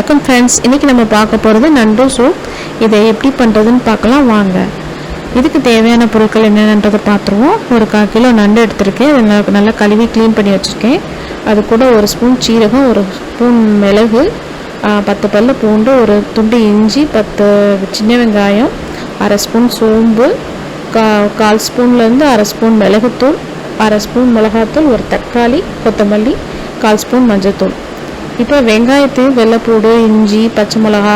வணக்கம் ஃப்ரெண்ட்ஸ், இன்றைக்கி நம்ம பார்க்க போகிறது நண்டு சூப். இதை எப்படி பண்ணுறதுன்னு பார்க்கலாம் வாங்க. இதுக்கு தேவையான பொருட்கள் என்னென்னன்றதை பார்த்துருவோம். ஒரு 1/4 கிலோ நண்டு எடுத்திருக்கேன். அதை நல்லா கழுவி க்ளீன் பண்ணி வச்சுருக்கேன். அது கூட 1 ஸ்பூன் சீரகம், 1 ஸ்பூன் மிளகு, 10 பல்லு பூண்டு, ஒரு துண்டு இஞ்சி, 10 சின்ன வெங்காயம், 1/2 ஸ்பூன் சோம்பு, 1/4 ஸ்பூன்லேருந்து 1/2 ஸ்பூன் மிளகுத்தூள், 1/2 ஸ்பூன் மிளகாத்தூள், ஒரு தக்காளி, கொத்தமல்லி, 1/4 ஸ்பூன் மஞ்சள்தூள். இப்போ வெங்காயத்தையும், வெள்ளைப்பூடு, இஞ்சி, பச்சை மிளகா,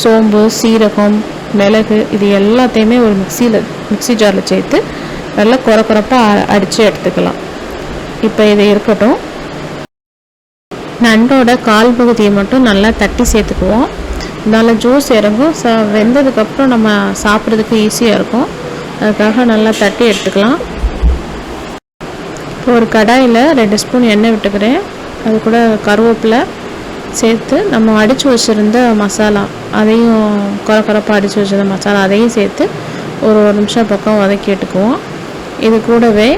சோம்பு, சீரகம், மிளகு இது எல்லாத்தையுமே ஒரு மிக்ஸி ஜாரில் சேர்த்து நல்லா குறப்பாக அடித்து எடுத்துக்கலாம். இப்போ இது இருக்கட்டும். நண்டோட கால் பகுதியை மட்டும் நல்லா தட்டி சேர்த்துக்குவோம். நல்லா ஜூஸ் இறங்கும். வெந்ததுக்கப்புறம் நம்ம சாப்பிட்றதுக்கு ஈஸியாக இருக்கும். அதுக்காக நல்லா தட்டி எடுத்துக்கலாம். இப்போ ஒரு கடாயில் 2 ஸ்பூன் எண்ணெய் விட்டுக்கிறேன். அது கூட கருவேப்பிலை சேர்த்து நம்ம அடித்து வச்சுருந்த மசாலா, அதையும் குறப்பாக அடித்து வச்சுருந்த மசாலா அதையும் சேர்த்து ஒரு நிமிஷம் பக்கம் வதக்கி எடுத்துக்குவோம். இது கூடவே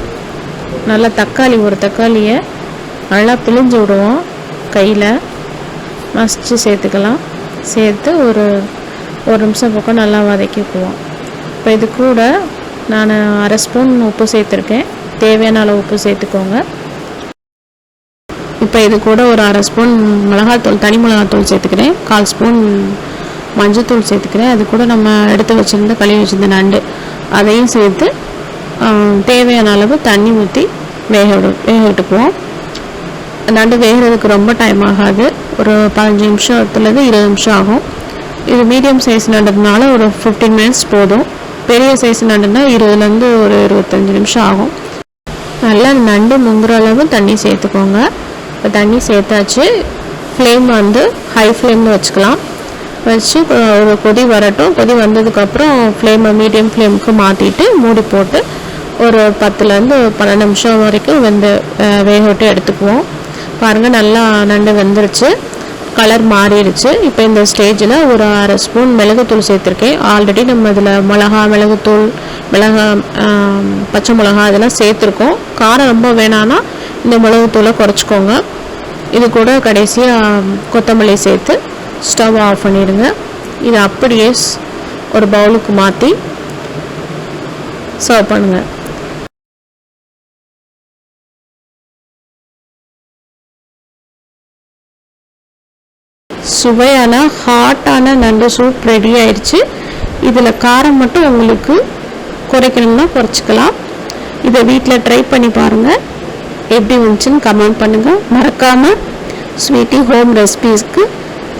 நல்லா ஒரு தக்காளியை நல்லா பிழிஞ்சு விடுவோம். கையில் மசித்து சேர்த்துக்கலாம். சேர்த்து ஒரு நிமிஷம் பக்கம் நல்லா வதக்கிக்குவோம். இப்போ இது கூட நான் 1/2 ஸ்பூன் உப்பு சேர்த்துருக்கேன். தேவையான அளவு உப்பு சேர்த்துக்கோங்க. இப்போ இது கூட ஒரு 1/2 ஸ்பூன் மிளகாத்தூள், தனி மிளகாத்தூள் சேர்த்துக்கிறேன். 1/4 ஸ்பூன் மஞ்சள்தூள் சேர்த்துக்கிறேன். அது கூட நம்ம எடுத்து வச்சுருந்த கழுவி வச்சுருந்த நண்டு அதையும் சேர்த்து தேவையான அளவு தண்ணி ஊற்றி வேக விட்டுக்குவோம். நண்டு வேகிறதுக்கு ரொம்ப டைம் ஆகாது. ஒரு 15 நிமிஷத்துலேருந்து 20 நிமிஷம் ஆகும். இது மீடியம் சைஸ் நண்டுனால ஒரு 15 மினிட்ஸ் போதும். பெரிய சைஸ் நண்டுனா 20லேருந்து ஒரு 25 நிமிஷம் ஆகும். நல்லா நண்டு முங்குற அளவு தண்ணி சேர்த்துக்கோங்க. இப்போ தண்ணி சேர்த்தாச்சு. ஃப்ளேம் ஹை ஃப்ளேமில் வச்சுக்கலாம். வச்சு ஒரு கொதி வரட்டும். கொதி வந்ததுக்கப்புறம் ஃப்ளேமை மீடியம் ஃப்ளேமுக்கு மாற்றிட்டு மூடி போட்டு ஒரு 10லேருந்து 12 நிமிஷம் வரைக்கும் வேக விட்டு எடுத்துக்குவோம். பாருங்கள், நல்லா நண்டு வெந்துருச்சு, கலர் மாறிடுச்சு. இப்போ இந்த ஸ்டேஜில் ஒரு 1/2 ஸ்பூன் மிளகுத்தூள் சேர்த்துருக்கேன். ஆல்ரெடி நம்ம இதில் மிளகுத்தூள், பச்சை மிளகா இதெல்லாம் சேர்த்துருக்கோம். காரம் ரொம்ப வேணான்னா இந்த மிளகுத்தூளை குறைச்சிக்கோங்க. இது கூட கடைசியாக கொத்தமல்லி சேர்த்து ஸ்டவ் ஆஃப் பண்ணிடுங்க. இதை அப்படியே ஒரு பவுலுக்கு மாற்றி சர்வ் பண்ணுங்கள். சுவையான ஹாட்டான நண்டு சூப் ரெடி ஆயிடுச்சு. இதில் காரம் மட்டும் உங்களுக்கு குறைக்கணும்னா குறைச்சிக்கலாம். இதை வீட்டில் ட்ரை பண்ணி பாருங்கள். எப்படி வந்துச்சுன்னு கமெண்ட் பண்ணுங்கள். மறக்காமல் ஸ்வீட்டி ஹோம் ரெசிபீஸ்க்கு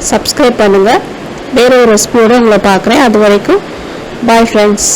சப்ஸ்கிரைப் பண்ணுங்கள். வேற ஒரு ரெசிபியோடு உங்களை பார்க்குறேன். அது வரைக்கும் பாய் ஃப்ரெண்ட்ஸ்.